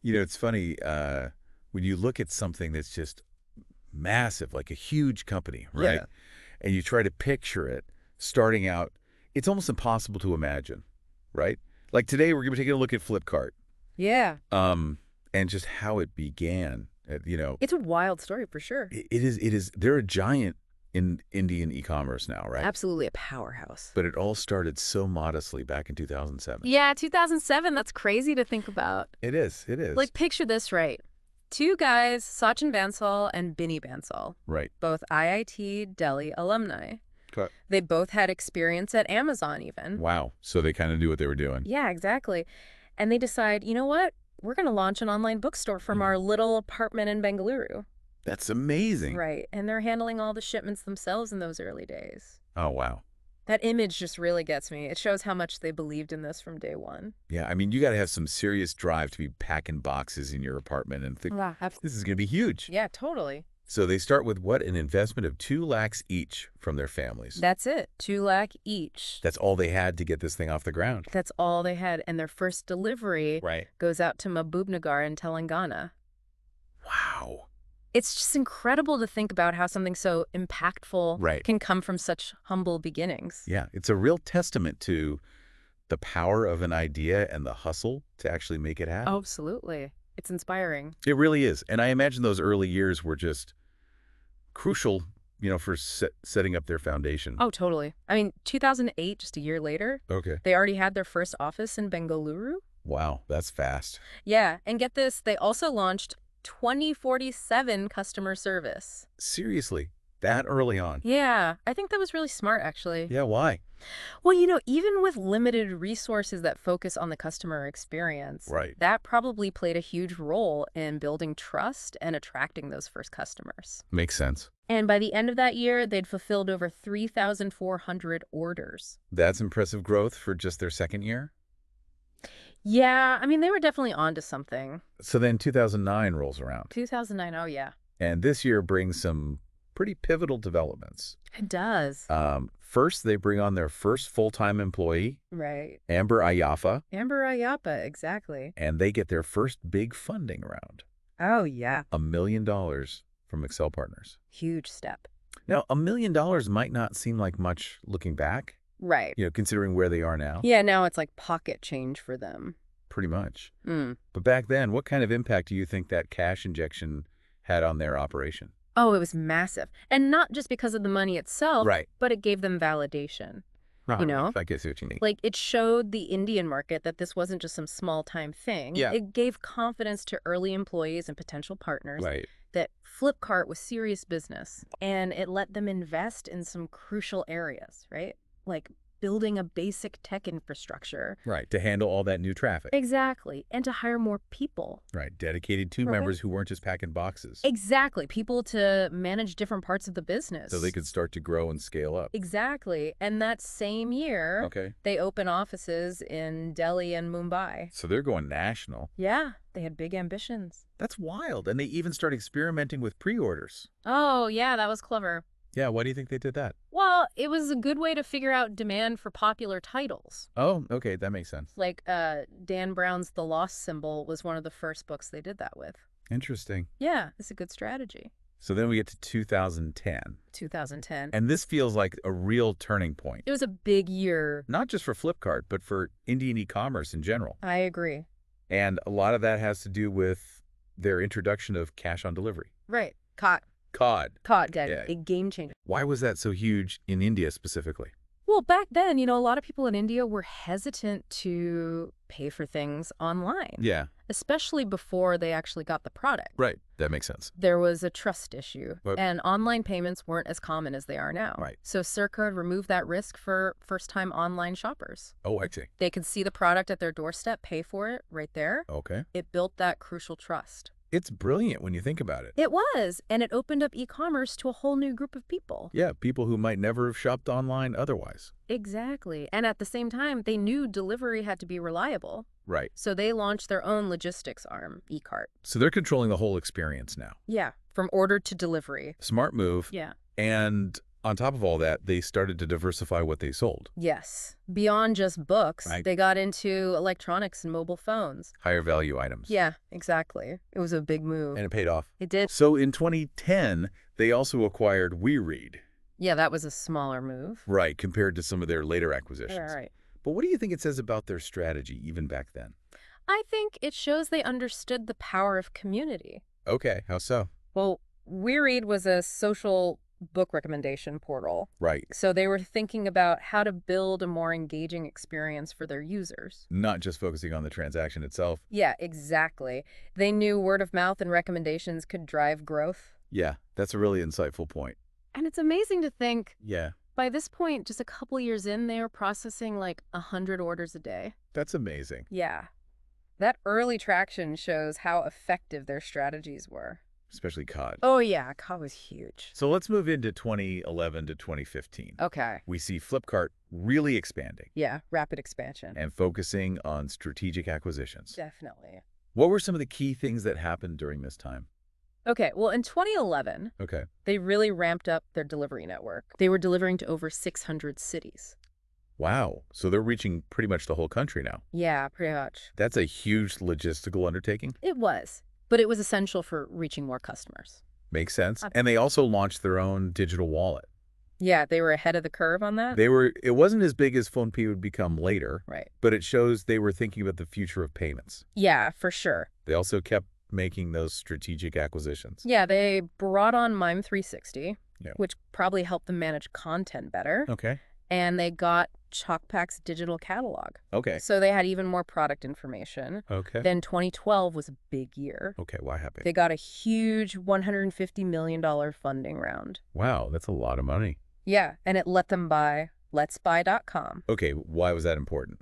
It's funny, when you look at something that's just massive, like a huge company, right? Yeah. And you try to picture it starting out, it's almost impossible to imagine, right? Like today, we're going to be taking a look at Flipkart, Yeah. and just how it began. It's a wild story for sure. It is, they're a giant in Indian e-commerce now, right? Absolutely a powerhouse. But it all started so modestly back in 2007. Yeah, 2007, that's crazy to think about. It is. Like, picture this, right? Two guys, Sachin Bansal and Binny Bansal, Right. both IIT Delhi alumni. Okay. They both had experience at Amazon even. Wow. So they kind of knew what they were doing. Yeah, exactly. And they decide, you know what? We're going to launch an online bookstore from our little apartment in Bengaluru. That's amazing. Right. And they're handling all the shipments themselves in those early days. Oh, wow. That image just really gets me. It shows how much they believed in this from day one. Yeah, I mean, you got to have some serious drive to be packing boxes in your apartment and think, this is going to be huge. Yeah, totally. So they start with what? An investment of 2 lakhs each from their families. That's it. 2 lakh each. That's all they had to get this thing off the ground. That's all they had. And their first delivery goes out to Mahbubnagar in Telangana. Wow. It's just incredible to think about how something so impactful can come from such humble beginnings. Yeah, it's a real testament to the power of an idea and the hustle to actually make it happen. Oh, absolutely. It's inspiring. It really is. And I imagine those early years were just crucial, for setting up their foundation. Oh, totally. I mean, 2008, just a year later, they already had their first office in Bengaluru. Wow, that's fast. Yeah, and get this, they also launched 2047 customer service. Seriously, that early on? Yeah, I think that was really smart, actually. Yeah, why? Well, even with limited resources that focus on the customer experience, that probably played a huge role in building trust and attracting those first customers. Makes sense. And by the end of that year, they'd fulfilled over 3,400 orders. That's impressive growth for just their second year? Yeah, I mean, they were definitely onto something. So then 2009 rolls around. 2009, oh yeah. And this year brings some pretty pivotal developments. It does. First, they bring on their first full-time employee. Right. Amber Ayappa. Amber Ayappa, exactly. And they get their first big funding round. Oh, yeah. $1 million from Excel Partners. Huge step. Now, $1 million might not seem like much looking back. Right. Considering where they are now. Yeah, now it's like pocket change for them. Pretty much. But back then, what kind of impact do you think that cash injection had on their operation? Oh, it was massive. And not just because of the money itself, but it gave them validation. I guess what you mean. Like, it showed the Indian market that this wasn't just some small-time thing. Yeah. It gave confidence to early employees and potential partners that Flipkart was serious business. And it let them invest in some crucial areas, right? Like building a basic tech infrastructure. To handle all that new traffic. Exactly. And to hire more people. Dedicated team members who weren't just packing boxes. Exactly. People to manage different parts of the business. So they could start to grow and scale up. Exactly. And that same year, they open offices in Delhi and Mumbai. So they're going national. Yeah. They had big ambitions. That's wild. And they even start experimenting with pre-orders. Oh, yeah. That was clever. Yeah, why do you think they did that? Well, it was a good way to figure out demand for popular titles. Oh, okay, that makes sense. Like Dan Brown's The Lost Symbol was one of the first books they did that with. Interesting. Yeah, it's a good strategy. So then we get to 2010. 2010. And this feels like a real turning point. It was a big year. Not just for Flipkart, but for Indian e-commerce in general. I agree. And a lot of that has to do with their introduction of cash on delivery. Right. COD, a game changer. Why was that so huge in India specifically? Well, back then, a lot of people in India were hesitant to pay for things online. Yeah. Especially before they actually got the product. Right. That makes sense. There was a trust issue, and online payments weren't as common as they are now. Right. So Circa removed that risk for first-time online shoppers. Oh, I see. They could see the product at their doorstep, pay for it right there. Okay. It built that crucial trust. It's brilliant when you think about it. It was, and it opened up e-commerce to a whole new group of people. Yeah, people who might never have shopped online otherwise. Exactly. And at the same time, they knew delivery had to be reliable. Right. So they launched their own logistics arm, e-cart. So they're controlling the whole experience now. Yeah, from order to delivery. Smart move. Yeah. And On top of all that, they started to diversify what they sold. Yes. Beyond just books, Right. they got into electronics and mobile phones. Higher value items. Yeah, exactly. It was a big move. And it paid off. It did. So in 2010, they also acquired WeRead. Yeah, that was a smaller move. Right, compared to some of their later acquisitions. Right. But what do you think it says about their strategy even back then? I think it shows they understood the power of community. Okay, how so? Well, WeRead was a social book recommendation portal. Right. So they were thinking about how to build a more engaging experience for their users. Not just focusing on the transaction itself. Yeah, exactly. They knew word of mouth and recommendations could drive growth. Yeah, that's a really insightful point. And it's amazing to think, Yeah, by this point, just a couple years in, they were processing like 100 orders a day. that's amazing. Yeah. That early traction shows how effective their strategies were. Especially COD. Oh, yeah. COD was huge. So let's move into 2011 to 2015. Okay. We see Flipkart really expanding Yeah, rapid expansion. and focusing on strategic acquisitions. Definitely. What were some of the key things that happened during this time? Okay, well, in 2011, Okay. they really ramped up their delivery network. They were delivering to over 600 cities. Wow. So they're reaching pretty much the whole country now. Yeah, pretty much. That's a huge logistical undertaking. It was, but it was essential for reaching more customers. Makes sense. And they also launched their own digital wallet. Yeah, they were ahead of the curve on that. It wasn't as big as PhonePe would become later, Right. but it shows they were thinking about the future of payments. Yeah, for sure. They also kept making those strategic acquisitions. Yeah, they brought on Mime 360, Yeah. which probably helped them manage content better. Okay. And they got Chalkpack's digital catalog. Okay. So they had even more product information. Okay. Then 2012 was a big year. Okay, why happened? They got a huge $150 million funding round. Wow, that's a lot of money. Yeah, and it let them buy letsbuy.com. Okay, why was that important?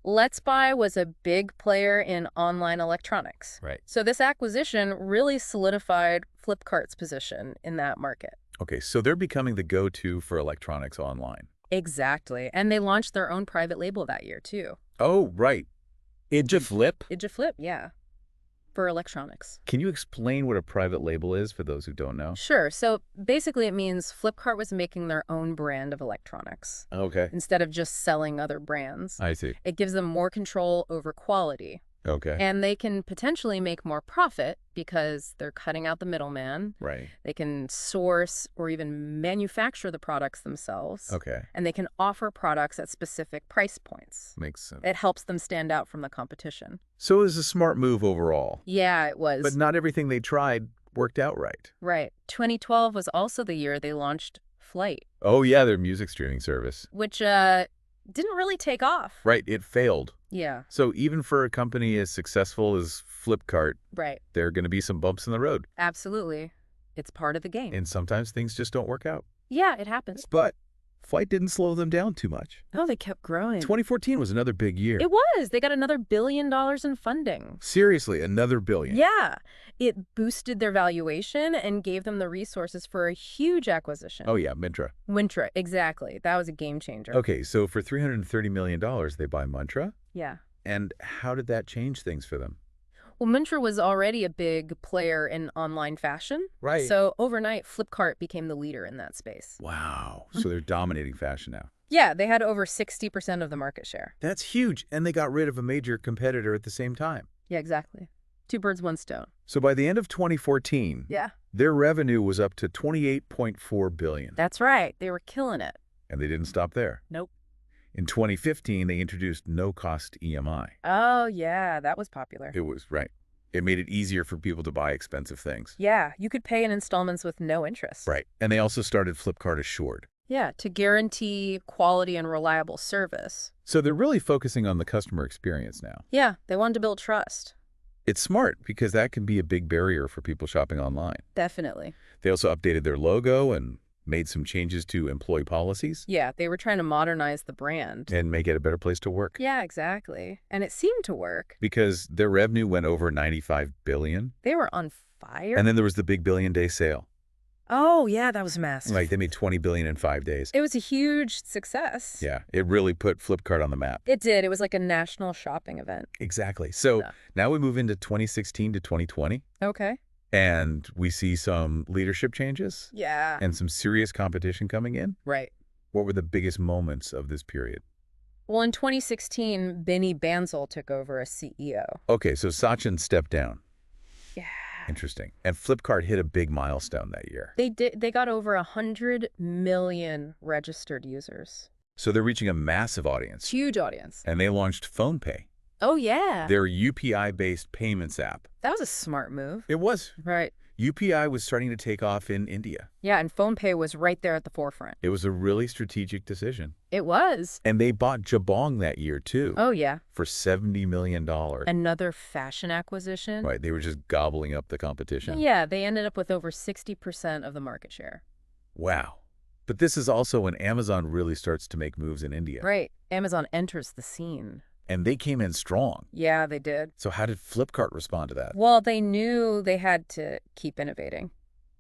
Let's Buy was a big player in online electronics. Right. So this acquisition really solidified Flipkart's position in that market. Okay, so they're becoming the go-to for electronics online. Exactly. And they launched their own private label that year, too. Oh, right. Flip? Flip, yeah. For electronics. Can you explain what a private label is for those who don't know? Sure. So basically it means Flipkart was making their own brand of electronics Okay. instead of just selling other brands. I see. It gives them more control over quality. Okay. And they can potentially make more profit because they're cutting out the middleman. Right. They can source or even manufacture the products themselves. Okay. And they can offer products at specific price points. Makes sense. It helps them stand out from the competition. So it was a smart move overall. Yeah, it was. But not everything they tried worked out right. Right. 2012 was also the year they launched Flight, Oh, yeah, their music streaming service. which didn't really take off. Right, it failed. Yeah, So even for a company as successful as Flipkart, right. there are going to be some bumps in the road. Absolutely. It's part of the game. And sometimes things just don't work out. Yeah, it happens. But Flight didn't slow them down too much. Oh, they kept growing. 2014 was another big year. It was. They got another $1 billion in funding. Seriously, another billion. Yeah. It boosted their valuation and gave them the resources for a huge acquisition. Oh, yeah, Myntra. Myntra, exactly. That was a game changer. Okay, so for $330 million, they buy Myntra. Yeah. And how did that change things for them? Well, Myntra was already a big player in online fashion. Right. So overnight, Flipkart became the leader in that space. Wow. So they're dominating fashion now. Yeah, they had over 60% of the market share. That's huge. And they got rid of a major competitor at the same time. Yeah, exactly. Two birds, one stone. So by the end of 2014, Yeah. their revenue was up to $28.4 billion. That's right. They were killing it. And they didn't stop there. Nope. In 2015, they introduced no-cost EMI. Oh, yeah, that was popular. It was, right. It made it easier for people to buy expensive things. Yeah, you could pay in installments with no interest. Right. And they also started Flipkart Assured. Yeah, to guarantee quality and reliable service. So they're really focusing on the customer experience now. Yeah, they wanted to build trust. It's smart because that can be a big barrier for people shopping online. Definitely. They also updated their logo and made some changes to employee policies Yeah, they were trying to modernize the brand. and make it a better place to work. Yeah, exactly. And it seemed to work. Because their revenue went over $95 billion. They were on fire. And then there was the big billion-day sale. Oh, yeah, that was massive. Right, they made $20 billion in 5 days. It was a huge success. Yeah, it really put Flipkart on the map. It did. It was like a national shopping event. Exactly. So Yeah. now we move into 2016 to 2020. Okay. And we see some leadership changes Yeah. and some serious competition coming in. Right. What were the biggest moments of this period? Well, in 2016, Binny Bansal took over as CEO. Okay, so Sachin stepped down. Yeah. Interesting. And Flipkart hit a big milestone that year. They did. They got over 100 million registered users. So they're reaching a massive audience. Huge audience. And they launched PhonePe, Oh, yeah. their UPI-based payments app. That was a smart move. It was. Right. UPI was starting to take off in India. Yeah, and PhonePe was right there at the forefront. It was a really strategic decision. It was. And they bought Jabong that year, too. Oh, yeah. For $70 million. Another fashion acquisition. Right, they were just gobbling up the competition. Yeah, they ended up with over 60% of the market share. Wow. But this is also when Amazon really starts to make moves in India. Right. Amazon enters the scene. And they came in strong. Yeah, they did. So how did Flipkart respond to that? Well, they knew they had to keep innovating,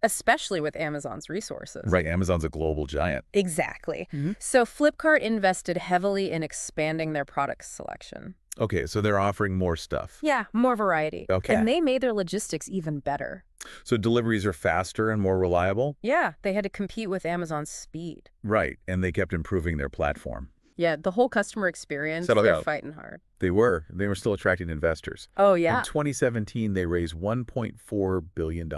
especially with Amazon's resources. Right, Amazon's a global giant. Exactly. Mm-hmm. So Flipkart invested heavily in expanding their product selection. Okay, so they're offering more stuff. Yeah, more variety. Okay. And they made their logistics even better. So deliveries are faster and more reliable? Yeah, they had to compete with Amazon's speed. Right, and they kept improving their platform. Yeah, the whole customer experience, Settle they're down. Fighting hard. They were still attracting investors. Oh, yeah. In 2017, they raised $1.4 billion.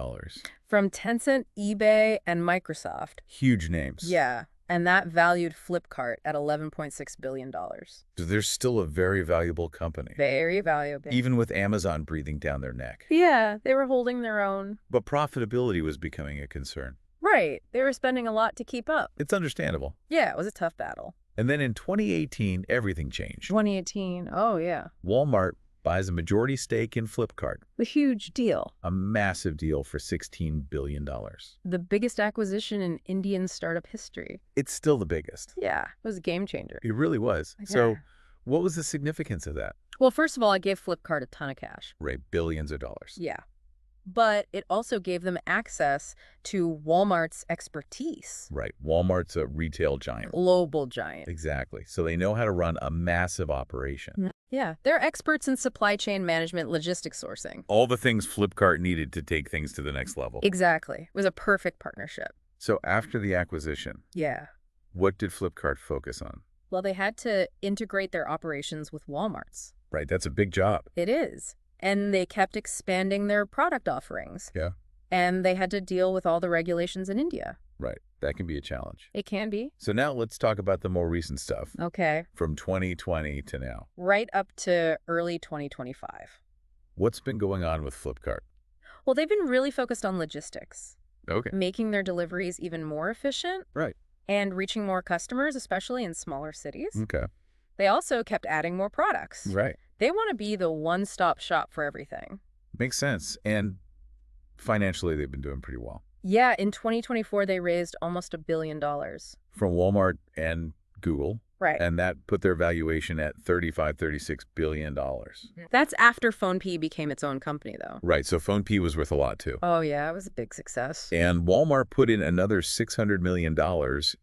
From Tencent, eBay, and Microsoft. Huge names. Yeah, and that valued Flipkart at $11.6 billion. So they're still a very valuable company. Very valuable. Even with Amazon breathing down their neck. Yeah, they were holding their own. But profitability was becoming a concern. Right. They were spending a lot to keep up. It's understandable. Yeah, it was a tough battle. And then in 2018, everything changed. 2018. Oh, yeah. Walmart buys a majority stake in Flipkart. The huge deal. A massive deal for $16 billion. The biggest acquisition in Indian startup history. It's still the biggest. Yeah, it was a game changer. It really was. Yeah. So what was the significance of that? Well, first of all, it gave Flipkart a ton of cash. Right, billions of dollars. Yeah. But it also gave them access to Walmart's expertise. Right, Walmart's a retail giant. Global giant. Exactly. So they know how to run a massive operation. Yeah, they're experts in supply chain management, logistics sourcing. All the things Flipkart needed to take things to the next level. Exactly. It was a perfect partnership. So after the acquisition, Yeah. what did Flipkart focus on? Well, they had to integrate their operations with Walmart's. Right, that's a big job. It is. And they kept expanding their product offerings. Yeah. And they had to deal with all the regulations in India. Right, that can be a challenge. It can be. So now let's talk about the more recent stuff Okay. from 2020 to now. Right up to early 2025. What's been going on with Flipkart? Well, they've been really focused on logistics, Okay. making their deliveries even more efficient Right. and reaching more customers, especially in smaller cities. Okay. They also kept adding more products. Right. They want to be the one-stop shop for everything. Makes sense. And financially, they've been doing pretty well. Yeah, in 2024, they raised almost $1 billion. From Walmart and Google. Right. And that put their valuation at $36 billion. That's after PhonePe became its own company, though. Right, so PhonePe was worth a lot, too. Oh, yeah, it was a big success. And Walmart put in another $600 million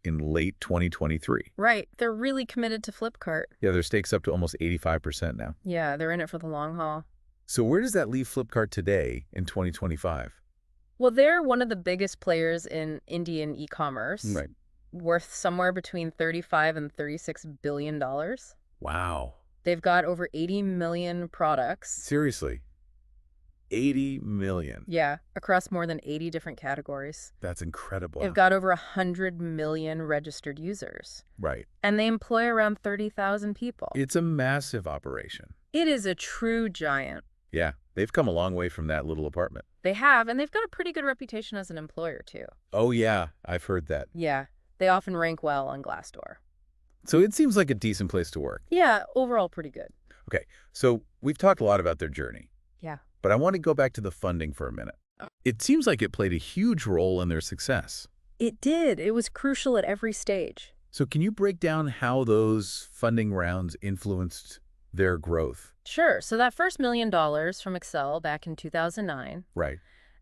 in late 2023. Right. They're really committed to Flipkart. Yeah, their stake's up to almost 85% now. Yeah, they're in it for the long haul. So where does that leave Flipkart today in 2025? Well, they're one of the biggest players in Indian e-commerce. Right. Worth somewhere between $35 and $36 billion. Wow. They've got over 80 million products. Seriously. 80 million. Yeah, across more than 80 different categories. That's incredible. They've got over 100 million registered users. Right. And they employ around 30,000 people. It's a massive operation. It is a true giant. Yeah, they've come a long way from that little apartment. They have, and they've got a pretty good reputation as an employer, too. Oh, yeah, I've heard that. Yeah, they often rank well on Glassdoor. So it seems like a decent place to work. Yeah, overall pretty good. Okay, so we've talked a lot about their journey. Yeah. But I want to go back to the funding for a minute. It seems like it played a huge role in their success. It did. It was crucial at every stage. So can you break down how those funding rounds influenced their growth? Sure. So that first $1 million from Excel back in 2009, Right.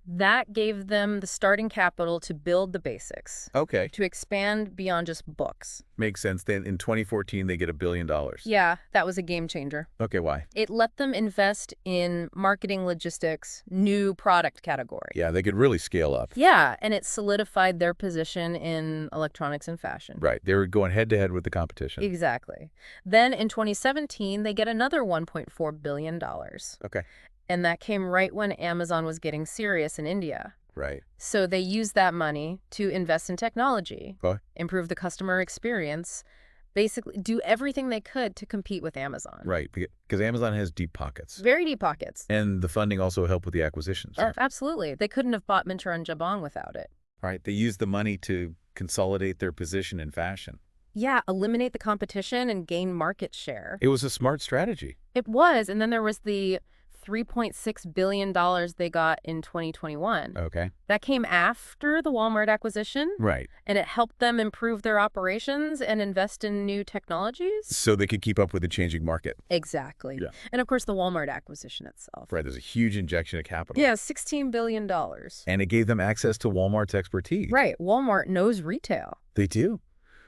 That gave them the starting capital to build the basics, Okay. to expand beyond just books. Makes sense. Then in 2014, they get $1 billion. Yeah, that was a game changer. Okay, why? It let them invest in marketing, logistics, new product category. Yeah, they could really scale up. Yeah, and it solidified their position in electronics and fashion. Right. They were going head-to-head with the competition. Exactly. Then in 2017, they get another $1.4 billion. Okay. And that came right when Amazon was getting serious in India. Right. So they used that money to invest in technology, Okay. improve the customer experience, basically do everything they could to compete with Amazon. Right, because Amazon has deep pockets. Very deep pockets. And the funding also helped with the acquisitions. Absolutely. They couldn't have bought Myntra and Jabong without it. Right. They used the money to consolidate their position in fashion. Yeah, eliminate the competition and gain market share. It was a smart strategy. It was. And then there was the $3.6 billion they got in 2021. Okay. That came after the Walmart acquisition. Right. And it helped them improve their operations and invest in new technologies. So they could keep up with the changing market. Exactly. Yeah. And of course, the Walmart acquisition itself. Right. There's a huge injection of capital. Yeah, $16 billion. And it gave them access to Walmart's expertise. Right. Walmart knows retail. They do.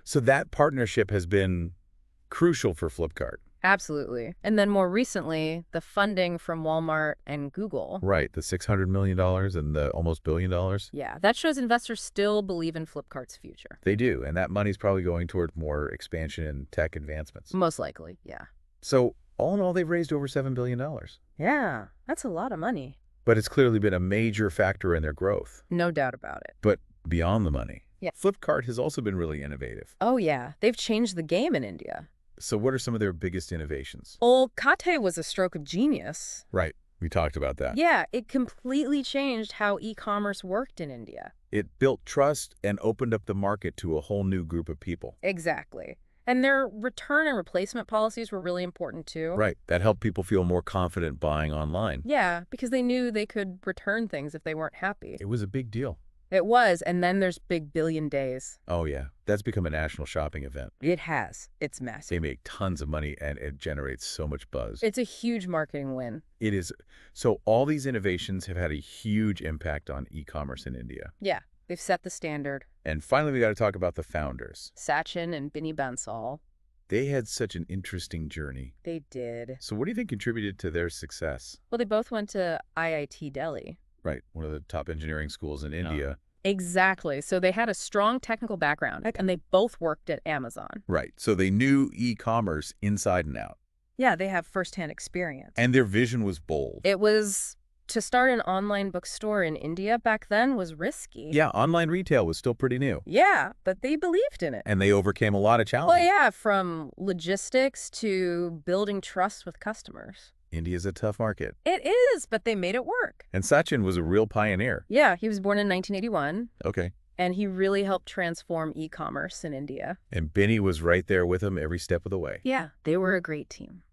So that partnership has been crucial for Flipkart. Absolutely. And then more recently, the funding from Walmart and Google. Right. The $600 million and the almost $1 billion. Yeah, that shows investors still believe in Flipkart's future. They do. And that money's probably going toward more expansion and tech advancements. Most likely, yeah. So all in all, they've raised over $7 billion. Yeah, that's a lot of money. But it's clearly been a major factor in their growth. No doubt about it. But beyond the money, Yeah. Flipkart has also been really innovative. Oh, yeah. They've changed the game in India. So what are some of their biggest innovations? Well, Kate was a stroke of genius. Right. We talked about that. Yeah, it completely changed how e-commerce worked in India. It built trust and opened up the market to a whole new group of people. Exactly. And their return and replacement policies were really important too. Right. That helped people feel more confident buying online. Yeah, because they knew they could return things if they weren't happy. It was a big deal. It was, and then there's Big Billion Days. Oh, yeah. That's become a national shopping event. It has. It's massive. They make tons of money, and it generates so much buzz. It's a huge marketing win. It is. So all these innovations have had a huge impact on e-commerce in India. Yeah, they've set the standard. And finally, we got to talk about the founders. Sachin and Binny Bansal. They had such an interesting journey. They did. So what do you think contributed to their success? Well, they both went to IIT Delhi. Right, one of the top engineering schools in India. Exactly. So they had a strong technical background, and they both worked at Amazon. Right, so they knew e-commerce inside and out. Yeah, they have firsthand experience. And their vision was bold. It was to start an online bookstore in India back then was risky. Yeah, online retail was still pretty new. Yeah, but they believed in it. And they overcame a lot of challenges. Well, yeah, from logistics to building trust with customers. India's a tough market. It is, but they made it work. And Sachin was a real pioneer. Yeah, he was born in 1981. Okay. And he really helped transform e-commerce in India. And Binny was right there with him every step of the way. Yeah, they were a great team.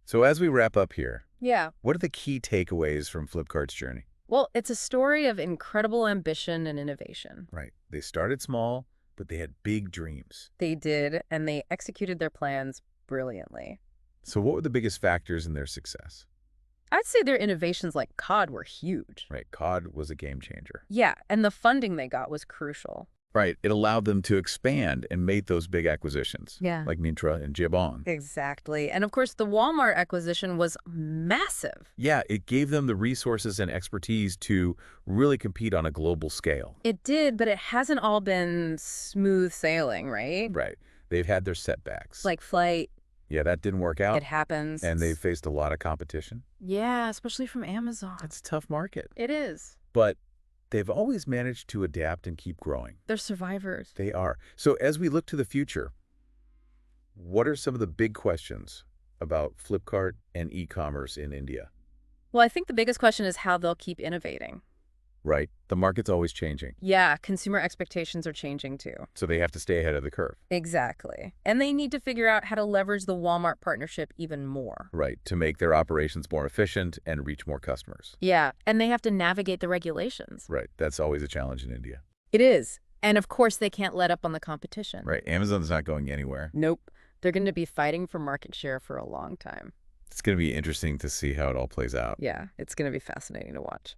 So as we wrap up here, Yeah. what are the key takeaways from Flipkart's journey? Well, it's a story of incredible ambition and innovation. Right. They started small, but they had big dreams. They did, and they executed their plans brilliantly. So what were the biggest factors in their success? I'd say their innovations like COD were huge. Right. COD was a game changer. Yeah, and the funding they got was crucial. Right. It allowed them to expand and make those big acquisitions. Yeah. Like Myntra and Jabong. Exactly. And of course, the Walmart acquisition was massive. Yeah, it gave them the resources and expertise to really compete on a global scale. It did, but it hasn't all been smooth sailing, right? Right. They've had their setbacks. Like Flight. Yeah, that didn't work out. It happens. And they faced a lot of competition. Yeah, especially from Amazon. That's a tough market. It is. But they've always managed to adapt and keep growing. They're survivors. They are. So as we look to the future, what are some of the big questions about Flipkart and e-commerce in India? Well, I think the biggest question is how they'll keep innovating. Right. The market's always changing. Yeah, consumer expectations are changing too. So they have to stay ahead of the curve. Exactly. And they need to figure out how to leverage the Walmart partnership even more. Right. To make their operations more efficient and reach more customers. Yeah, and they have to navigate the regulations. Right. That's always a challenge in India. It is. And of course, they can't let up on the competition. Right. Amazon's not going anywhere. Nope. They're going to be fighting for market share for a long time. It's going to be interesting to see how it all plays out. Yeah, it's going to be fascinating to watch.